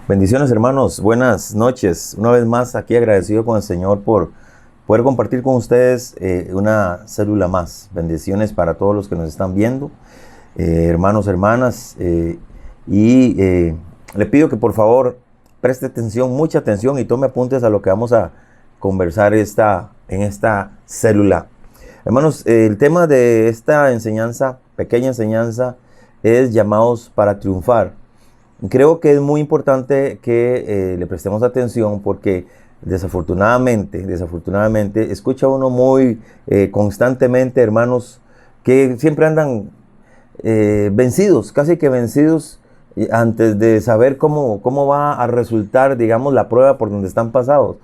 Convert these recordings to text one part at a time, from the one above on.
Bendiciones, hermanos, buenas noches. Una vez más aquí agradecido con el Señor por poder compartir con ustedes una célula más. Bendiciones para todos los que nos están viendo, hermanos, hermanas. Le pido que por favor preste atención, mucha atención, y tome apuntes a lo que vamos a conversar en esta célula. Hermanos, el tema de esta enseñanza, pequeña enseñanza, es llamados para triunfar. Creo que es muy importante que le prestemos atención porque desafortunadamente, escucha uno muy constantemente, hermanos, que siempre andan vencidos, casi que vencidos, antes de saber cómo va a resultar, digamos, la prueba por donde están pasando.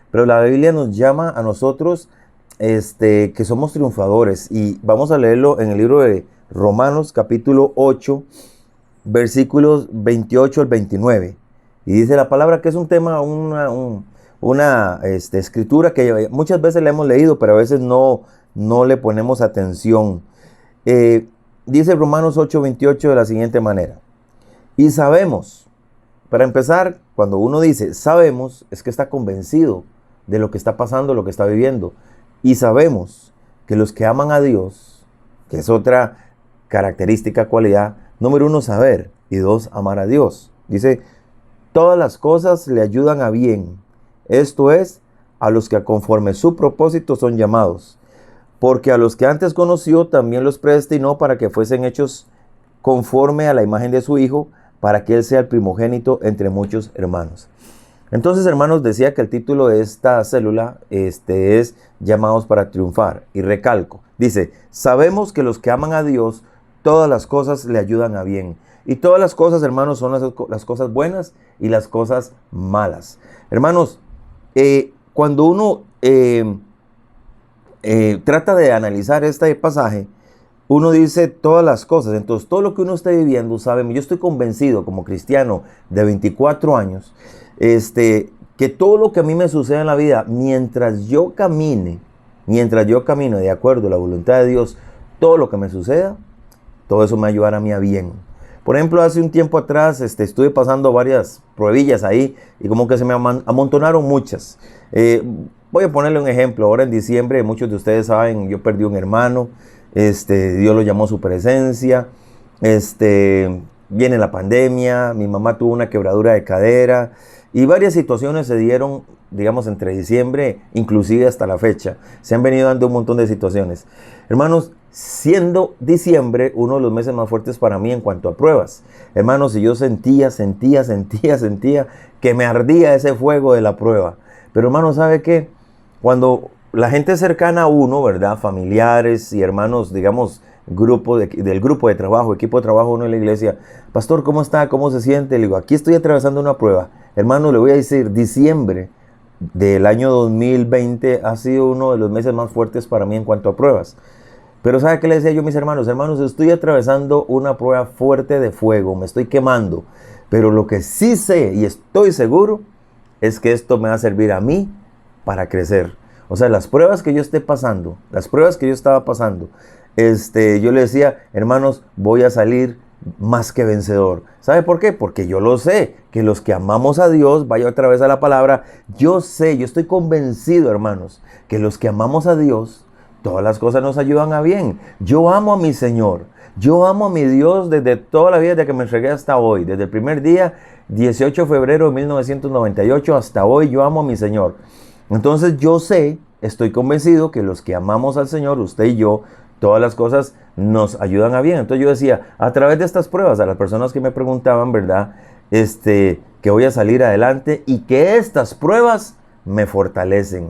Pero la Biblia nos llama a nosotros que somos triunfadores, y vamos a leerlo en el libro de Romanos capítulo 8, versículos 28 al 29. Y dice la palabra que es un tema, una escritura que muchas veces la hemos leído, pero a veces no le ponemos atención. Dice Romanos 8, 28 de la siguiente manera: y sabemos, para empezar, cuando uno dice sabemos, es que está convencido de lo que está pasando, lo que está viviendo. Y sabemos que los que aman a Dios, que es otra característica, cualidad: número 1, saber, y 2, amar a Dios. Dice, todas las cosas le ayudan a bien. Esto es, a los que conforme su propósito son llamados. Porque a los que antes conoció también los predestinó para que fuesen hechos conforme a la imagen de su Hijo, para que Él sea el primogénito entre muchos hermanos. Entonces, hermanos, decía que el título de esta célula es llamados para triunfar. Y recalco, dice, sabemos que los que aman a Dios, todas las cosas le ayudan a bien. Y todas las cosas, hermanos, son las cosas buenas y las cosas malas. Hermanos, cuando uno trata de analizar este pasaje, uno dice todas las cosas. Entonces, todo lo que uno está viviendo, ¿saben? Yo estoy convencido como cristiano de 24 años, que todo lo que a mí me sucede en la vida, mientras yo camine de acuerdo a la voluntad de Dios, todo lo que me suceda, todo eso me ayudará a mí a bien. Por ejemplo, hace un tiempo atrás estuve pasando varias pruebillas ahí, y como que se me amontonaron muchas. Voy a ponerle un ejemplo. Ahora en diciembre, muchos de ustedes saben, yo perdí un hermano. Dios lo llamó a su presencia. Viene la pandemia, mi mamá tuvo una quebradura de cadera, y varias situaciones se dieron, digamos, entre diciembre, inclusive hasta la fecha. Se han venido dando un montón de situaciones. Hermanos, siendo diciembre uno de los meses más fuertes para mí en cuanto a pruebas. Hermanos, y yo sentía que me ardía ese fuego de la prueba. Pero hermanos, ¿sabe qué? Cuando la gente cercana a uno, ¿verdad? Familiares y hermanos, digamos, del grupo de trabajo, equipo de trabajo uno en la iglesia: pastor, ¿cómo está? ¿Cómo se siente? Le digo, aquí estoy atravesando una prueba. Hermano, le voy a decir, diciembre del año 2020 ha sido uno de los meses más fuertes para mí en cuanto a pruebas. Pero ¿sabe qué le decía yo a mis hermanos? Hermanos, estoy atravesando una prueba fuerte de fuego, me estoy quemando. Pero lo que sí sé y estoy seguro es que esto me va a servir a mí para crecer. O sea, las pruebas que yo esté pasando, las pruebas que yo estaba pasando, yo le decía, hermanos, voy a salir más que vencedor. ¿Sabe por qué? Porque yo lo sé, que los que amamos a Dios, vaya otra vez a la palabra, yo estoy convencido, hermanos, que los que amamos a Dios, todas las cosas nos ayudan a bien. Yo amo a mi Señor, yo amo a mi Dios desde toda la vida, desde que me entregué hasta hoy, desde el primer día, 18 de febrero de 1998, hasta hoy yo amo a mi Señor. Entonces yo estoy convencido que los que amamos al Señor, usted y yo, todas las cosas nos ayudan a bien. Entonces yo decía, a través de estas pruebas, a las personas que me preguntaban, ¿verdad? Que voy a salir adelante y que estas pruebas me fortalecen.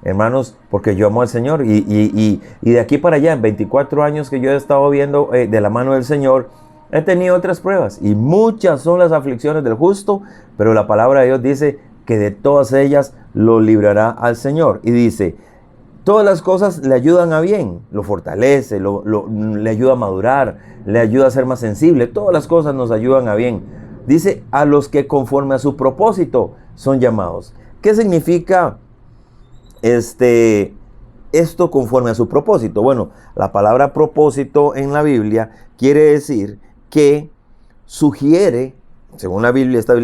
Hermanos, porque yo amo al Señor y de aquí para allá, en 24 años que yo he estado viendo de la mano del Señor, he tenido otras pruebas, y muchas son las aflicciones del justo, pero la palabra de Dios dice que de todas ellas lo librará al Señor. Y dice, todas las cosas le ayudan a bien, lo fortalece, le ayuda a madurar, le ayuda a ser más sensible. Todas las cosas nos ayudan a bien. Dice, a los que conforme a su propósito son llamados. ¿Qué significa esto conforme a su propósito? Bueno, la palabra propósito en la Biblia quiere decir que sugiere según la Biblia, esta es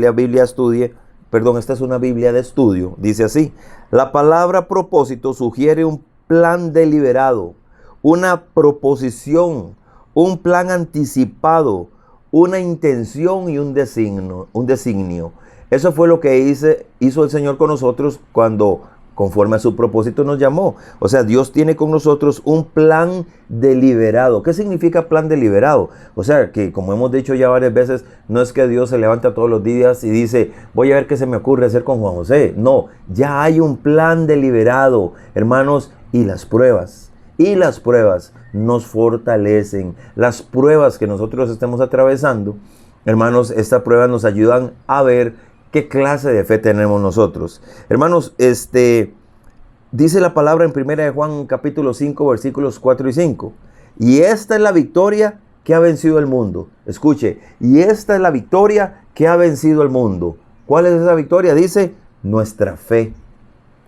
una Biblia de estudio, dice así: la palabra propósito sugiere un plan deliberado, una proposición, un plan anticipado, una intención y un designio. Eso fue lo que hizo el Señor con nosotros cuando, conforme a su propósito, nos llamó. O sea, Dios tiene con nosotros un plan deliberado. ¿Qué significa plan deliberado? O sea, que como hemos dicho ya varias veces, no es que Dios se levanta todos los días y dice, voy a ver qué se me ocurre hacer con Juan José. No, ya hay un plan deliberado, hermanos, y las pruebas nos fortalecen. Las pruebas que nosotros estemos atravesando, hermanos, estas pruebas nos ayudan a ver qué clase de fe tenemos nosotros. Hermanos, dice la palabra en 1 de Juan capítulo 5 versículos 4 y 5. Y esta es la victoria que ha vencido el mundo. Escuche, y esta es la victoria que ha vencido el mundo. ¿Cuál es esa victoria? Dice, nuestra fe.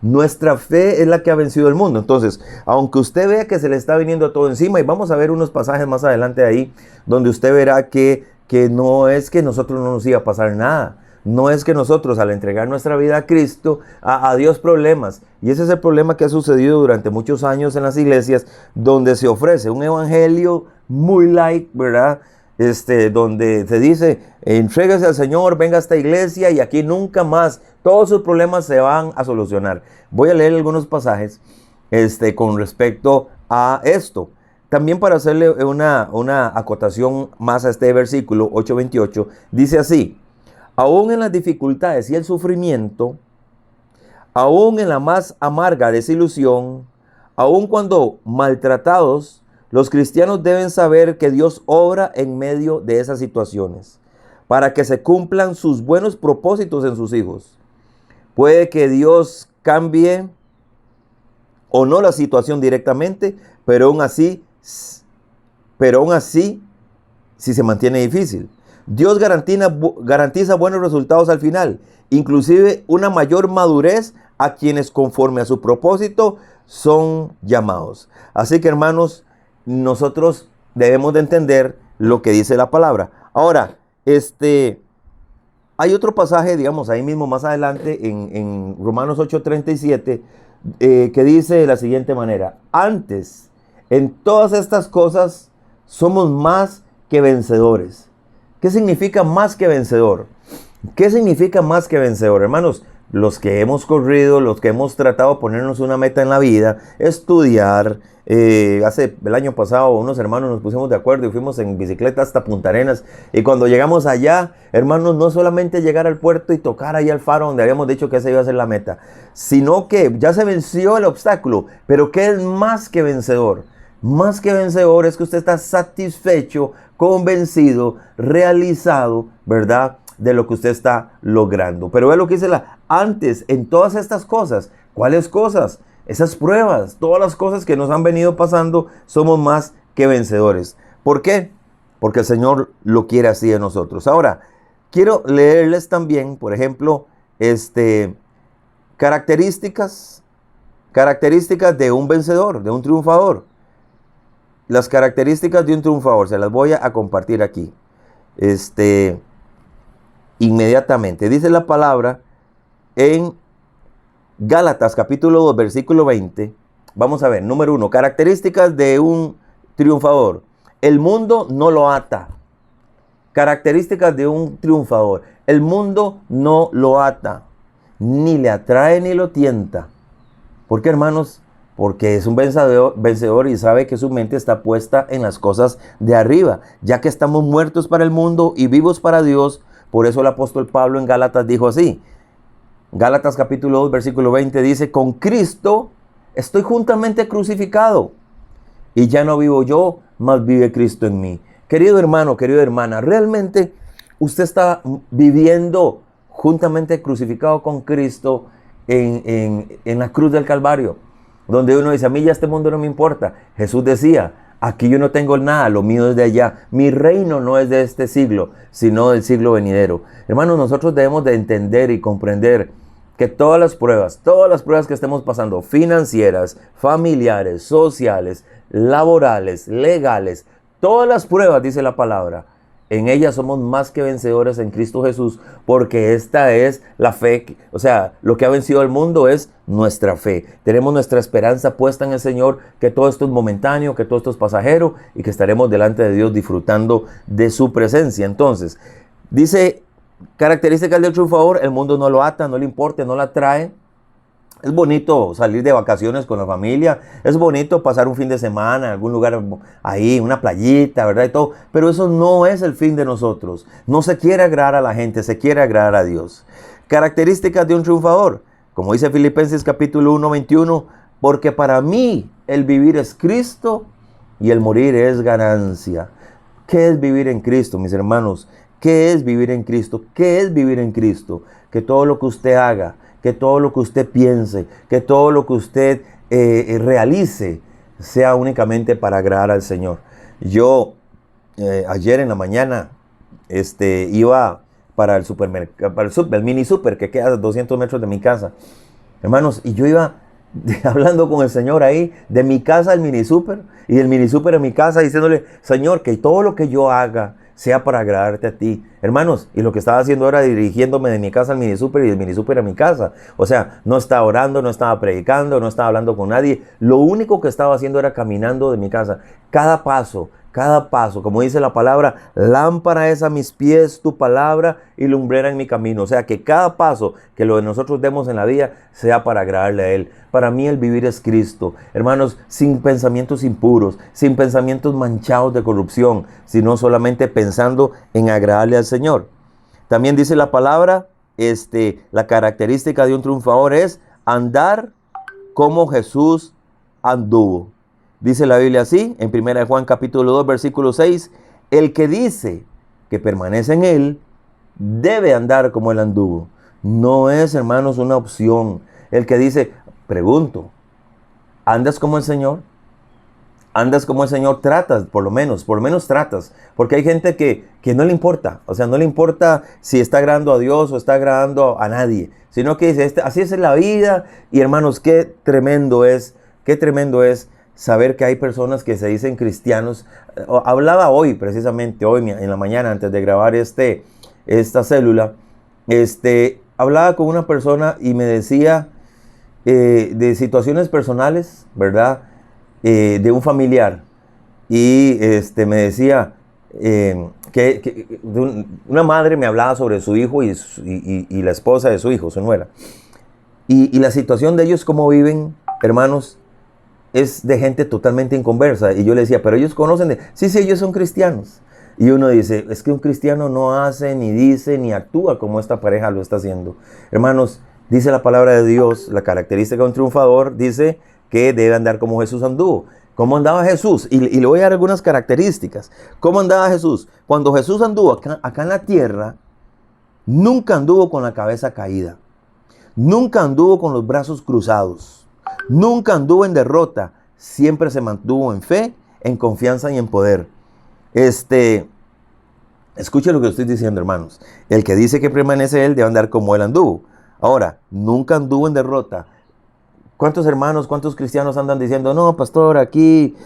Nuestra fe es la que ha vencido el mundo. Entonces, aunque usted vea que se le está viniendo todo encima, y vamos a ver unos pasajes más adelante ahí, donde usted verá que no es que nosotros no nos iba a pasar nada. No es que nosotros, al entregar nuestra vida a Cristo, a Dios problemas. Y ese es el problema que ha sucedido durante muchos años en las iglesias, donde se ofrece un evangelio muy light, ¿verdad? Donde se dice, entrégase al Señor, venga a esta iglesia y aquí nunca más todos sus problemas se van a solucionar. Voy a leer algunos pasajes con respecto a esto. También para hacerle una acotación más a este versículo 8:28, dice así: aún en las dificultades y el sufrimiento, aún en la más amarga desilusión, aún cuando maltratados, los cristianos deben saber que Dios obra en medio de esas situaciones, para que se cumplan sus buenos propósitos en sus hijos. Puede que Dios cambie o no la situación directamente, pero aún así, si se mantiene difícil, Dios garantiza buenos resultados al final, inclusive una mayor madurez a quienes conforme a su propósito son llamados. Así que, hermanos, nosotros debemos de entender lo que dice la palabra. Ahora, hay otro pasaje, digamos, ahí mismo más adelante en Romanos 8:37, que dice de la siguiente manera: antes, en todas estas cosas, somos más que vencedores. ¿Qué significa más que vencedor? ¿Qué significa más que vencedor? Hermanos, los que hemos corrido, los que hemos tratado de ponernos una meta en la vida, estudiar. El año pasado unos hermanos nos pusimos de acuerdo y fuimos en bicicleta hasta Punta Arenas. Y cuando llegamos allá, hermanos, no solamente llegar al puerto y tocar ahí al faro donde habíamos dicho que esa iba a ser la meta, sino que ya se venció el obstáculo. Pero ¿qué es más que vencedor? Más que vencedor es que usted está satisfecho, convencido, realizado, ¿verdad?, de lo que usted está logrando. Pero ve lo que dice antes, en todas estas cosas. ¿Cuáles cosas? Esas pruebas, todas las cosas que nos han venido pasando, somos más que vencedores. ¿Por qué? Porque el Señor lo quiere así de nosotros. Ahora, quiero leerles también, por ejemplo, características de un vencedor, de un triunfador. Las características de un triunfador, se las voy a compartir aquí. Inmediatamente. Dice la palabra en Gálatas capítulo 2, versículo 20. Vamos a ver, número 1, características de un triunfador. El mundo no lo ata. Características de un triunfador. El mundo no lo ata, ni le atrae ni lo tienta. ¿Por qué, hermanos? Porque es un vencedor y sabe que su mente está puesta en las cosas de arriba, ya que estamos muertos para el mundo y vivos para Dios. Por eso el apóstol Pablo en Gálatas dijo así. Gálatas capítulo 2, versículo 20 dice: con Cristo estoy juntamente crucificado, y ya no vivo yo, mas vive Cristo en mí. Querido hermano, querida hermana, ¿realmente usted está viviendo juntamente crucificado con Cristo en la cruz del Calvario? Donde uno dice, a mí ya este mundo no me importa. Jesús decía, aquí yo no tengo nada, lo mío es de allá. Mi reino no es de este siglo, sino del siglo venidero. Hermanos, nosotros debemos de entender y comprender que todas las pruebas que estemos pasando, financieras, familiares, sociales, laborales, legales, todas las pruebas, dice la palabra, en ella somos más que vencedores en Cristo Jesús, porque esta es la fe, o sea, lo que ha vencido al mundo es nuestra fe. Tenemos nuestra esperanza puesta en el Señor, que todo esto es momentáneo, que todo esto es pasajero y que estaremos delante de Dios disfrutando de su presencia. Entonces, dice, características del triunfador: el mundo no lo ata, no le importa, no la atrae. Es bonito salir de vacaciones con la familia, es bonito pasar un fin de semana en algún lugar ahí, una playita, ¿verdad? Y todo, pero eso no es el fin de nosotros. No se quiere agradar a la gente, se quiere agradar a Dios. Características de un triunfador, como dice Filipenses capítulo 1, 21, porque para mí el vivir es Cristo y el morir es ganancia. ¿Qué es vivir en Cristo, mis hermanos? ¿Qué es vivir en Cristo? ¿Qué es vivir en Cristo? Que todo lo que usted haga, que todo lo que usted piense, que todo lo que usted realice sea únicamente para agradar al Señor. Yo ayer en la mañana iba para el supermercado, para el mini super que queda a 200 metros de mi casa, hermanos, y yo iba hablando con el Señor ahí, de mi casa al mini super, y del mini super a mi casa, diciéndole: Señor, que todo lo que yo haga sea para agradarte a ti. Hermanos, y lo que estaba haciendo era dirigiéndome de mi casa al mini super y del mini super a mi casa. O sea, no estaba orando, no estaba predicando, no estaba hablando con nadie. Lo único que estaba haciendo era caminando de mi casa. Cada paso, como dice la palabra, lámpara es a mis pies tu palabra y lumbrera en mi camino. O sea, que cada paso que lo de nosotros demos en la vida sea para agradarle a Él. Para mí el vivir es Cristo. Hermanos, sin pensamientos impuros, sin pensamientos manchados de corrupción, sino solamente pensando en agradarle al Señor. También dice la palabra, la característica de un triunfador es andar como Jesús anduvo. Dice la Biblia así, en 1 Juan capítulo 2, versículo 6, el que dice que permanece en Él, debe andar como Él anduvo. No es, hermanos, una opción. El que dice, pregunto, ¿andas como el Señor? ¿Andas como el Señor? Tratas, por lo menos tratas. Porque hay gente que no le importa. O sea, no le importa si está agradando a Dios o está agradando a nadie. Sino que dice, así es la vida. Y hermanos, qué tremendo es saber que hay personas que se dicen cristianos. Hablaba hoy, precisamente hoy en la mañana, antes de grabar esta célula, hablaba con una persona y me decía de situaciones personales, ¿verdad? De un familiar. Y me decía una madre me hablaba sobre su hijo y la esposa de su hijo, su nuera. Y la situación de ellos, cómo viven, hermanos, es de gente totalmente inconversa. Y yo le decía, pero ellos conocen sí, ellos son cristianos. Y uno dice, es que un cristiano no hace, ni dice, ni actúa como esta pareja lo está haciendo. Hermanos, dice la palabra de Dios, la característica de un triunfador, dice que debe andar como Jesús anduvo. ¿Cómo andaba Jesús? Y le voy a dar algunas características. ¿Cómo andaba Jesús? Cuando Jesús anduvo acá en la tierra, nunca anduvo con la cabeza caída. Nunca anduvo con los brazos cruzados. Nunca anduvo en derrota, siempre se mantuvo en fe, en confianza y en poder. Escuche lo que estoy diciendo, hermanos. El que dice que permanece Él debe andar como Él anduvo. Ahora, nunca anduvo en derrota. ¿Cuántos hermanos, cuántos cristianos andan diciendo, no, pastor, aquí,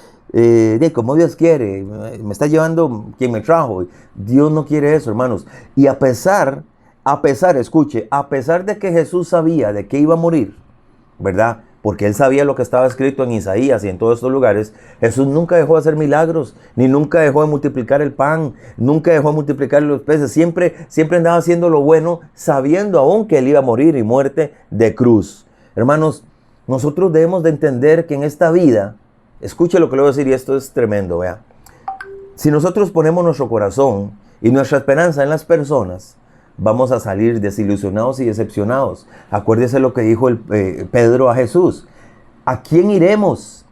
como Dios quiere, me está llevando quien me trajo? Dios no quiere eso, hermanos. Y a pesar, escuche, a pesar de que Jesús sabía de que iba a morir, ¿verdad? Porque Él sabía lo que estaba escrito en Isaías y en todos estos lugares. Jesús nunca dejó de hacer milagros, ni nunca dejó de multiplicar el pan, nunca dejó de multiplicar los peces. Siempre andaba haciendo lo bueno, sabiendo aún que Él iba a morir y muerte de cruz. Hermanos, nosotros debemos de entender que en esta vida, escuche lo que le voy a decir y esto es tremendo, vea. Si nosotros ponemos nuestro corazón y nuestra esperanza en las personas, vamos a salir desilusionados y decepcionados. Acuérdese lo que dijo Pedro a Jesús. ¿A quién iremos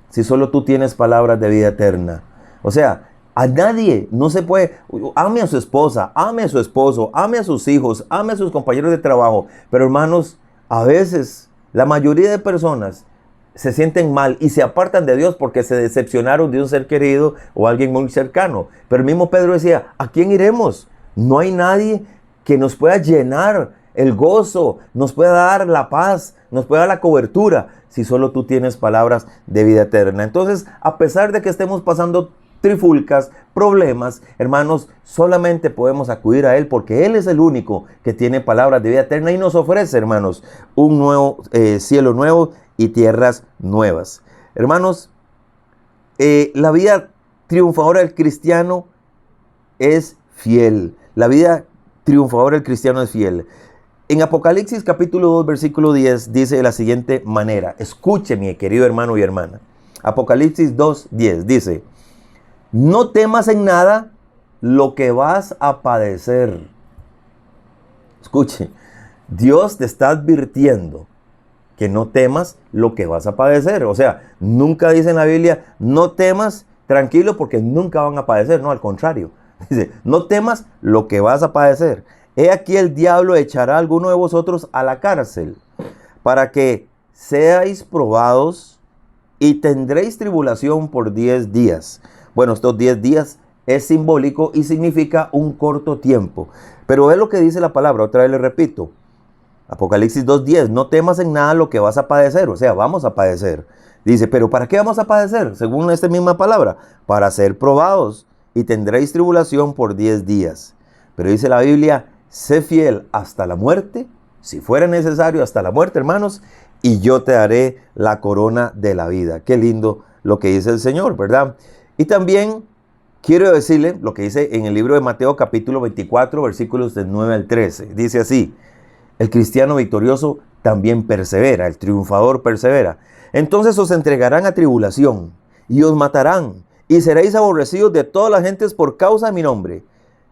si solo tú tienes palabras de vida eterna? O sea, a nadie, no se puede. Ame a su esposa, ame a su esposo, ame a sus hijos, ame a sus compañeros de trabajo. Pero hermanos, a veces la mayoría de personas se sienten mal y se apartan de Dios porque se decepcionaron de un ser querido o alguien muy cercano. Pero el mismo Pedro decía, ¿a quién iremos? No hay nadie que nos pueda llenar el gozo, nos pueda dar la paz, nos pueda dar la cobertura, si solo tú tienes palabras de vida eterna. Entonces, a pesar de que estemos pasando trifulcas, problemas, hermanos, solamente podemos acudir a Él porque Él es el único que tiene palabras de vida eterna y nos ofrece, hermanos, un nuevo cielo nuevo y tierras nuevas. Hermanos, la vida triunfadora del cristiano es fiel. La vida triunfadora del cristiano es fiel. En Apocalipsis capítulo 2, versículo 10 dice de la siguiente manera. Escuche, mi querido hermano y hermana. Apocalipsis 2, 10 dice: no temas en nada lo que vas a padecer. Escuche, Dios te está advirtiendo que no temas lo que vas a padecer. O sea, nunca dice en la Biblia, no temas, tranquilo, porque nunca van a padecer. No, al contrario. Dice, no temas lo que vas a padecer. He aquí el diablo echará a alguno de vosotros a la cárcel, para que seáis probados y tendréis tribulación por 10 días. Bueno, estos 10 días es simbólico y significa un corto tiempo. Pero es lo que dice la palabra, otra vez le repito. Apocalipsis 2:10, no temas en nada lo que vas a padecer, o sea, vamos a padecer. Dice, pero ¿para qué vamos a padecer? Según esta misma palabra, para ser probados y tendréis tribulación por 10 días. Pero dice la Biblia, sé fiel hasta la muerte, si fuera necesario hasta la muerte, hermanos, y yo te daré la corona de la vida. Qué lindo lo que dice el Señor, ¿verdad? Y también quiero decirle lo que dice en el libro de Mateo capítulo 24, versículos del 9 al 13. Dice así, el cristiano victorioso también persevera, el triunfador persevera. Entonces os entregarán a tribulación y os matarán y seréis aborrecidos de todas las gentes por causa de mi nombre.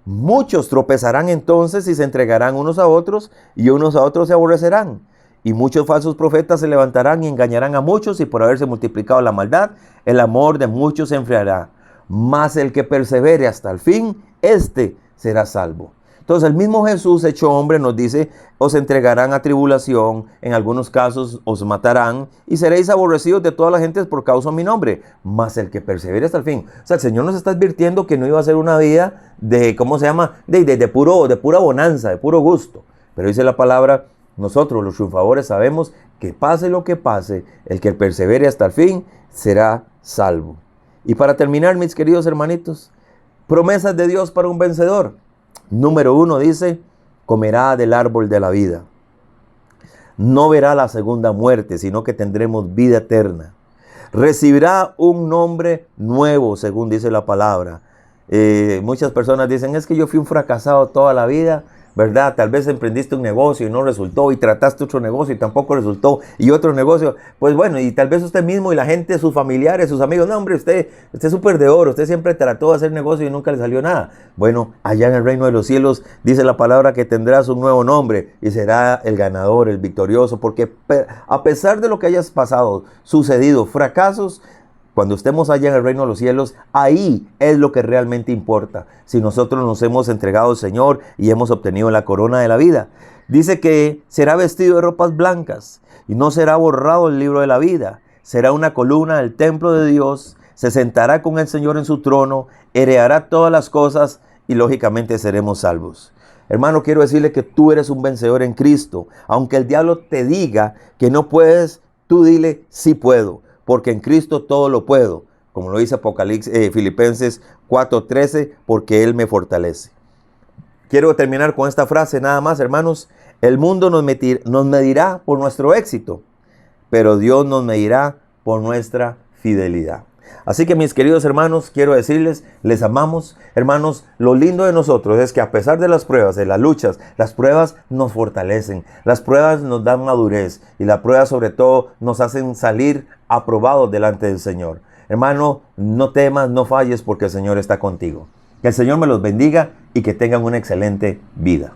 Muchos tropezarán entonces y se entregarán unos a otros y unos a otros se aborrecerán. Y muchos falsos profetas se levantarán y engañarán a muchos, y por haberse multiplicado la maldad, el amor de muchos se enfriará. Mas el que persevere hasta el fin, éste será salvo. Entonces el mismo Jesús hecho hombre nos dice, os entregarán a tribulación, en algunos casos os matarán, y seréis aborrecidos de todas las gentes por causa de mi nombre. Mas el que persevere hasta el fin. O sea, el Señor nos está advirtiendo que no iba a ser una vida de, ¿cómo se llama? De pura bonanza, de puro gusto. Pero dice la palabra, nosotros los triunfadores sabemos que pase lo que pase, el que persevere hasta el fin será salvo. Y para terminar, mis queridos hermanitos, promesas de Dios para un vencedor. Número 1 dice, comerá del árbol de la vida. No verá la segunda muerte, sino que tendremos vida eterna. Recibirá un nombre nuevo, según dice la palabra. Muchas personas dicen, es que yo fui un fracasado toda la vida, ¿verdad? Tal vez emprendiste un negocio y no resultó, y trataste otro negocio y tampoco resultó, y otro negocio, pues bueno, y tal vez usted mismo y la gente, sus familiares, sus amigos, no hombre, usted es súper de oro, usted siempre trató de hacer negocio y nunca le salió nada. Bueno, allá en el reino de los cielos dice la palabra que tendrás un nuevo nombre y será el ganador, el victorioso, porque a pesar de lo que hayas pasado, sucedido, fracasos, cuando estemos allá en el reino de los cielos, ahí es lo que realmente importa. Si nosotros nos hemos entregado al Señor y hemos obtenido la corona de la vida. Dice que será vestido de ropas blancas y no será borrado el libro de la vida. Será una columna del templo de Dios, se sentará con el Señor en su trono, heredará todas las cosas y lógicamente seremos salvos. Hermano, quiero decirle que tú eres un vencedor en Cristo. Aunque el diablo te diga que no puedes, tú dile, sí puedo. Porque en Cristo todo lo puedo, como lo dice Filipenses 4:13, porque Él me fortalece. Quiero terminar con esta frase nada más, hermanos. El mundo nos medirá por nuestro éxito, pero Dios nos medirá por nuestra fidelidad. Así que mis queridos hermanos, quiero decirles, les amamos. Hermanos, lo lindo de nosotros es que a pesar de las pruebas, de las luchas, las pruebas nos fortalecen, las pruebas nos dan madurez y las pruebas sobre todo nos hacen salir aprobados delante del Señor. Hermano, no temas, no falles porque el Señor está contigo. Que el Señor me los bendiga y que tengan una excelente vida.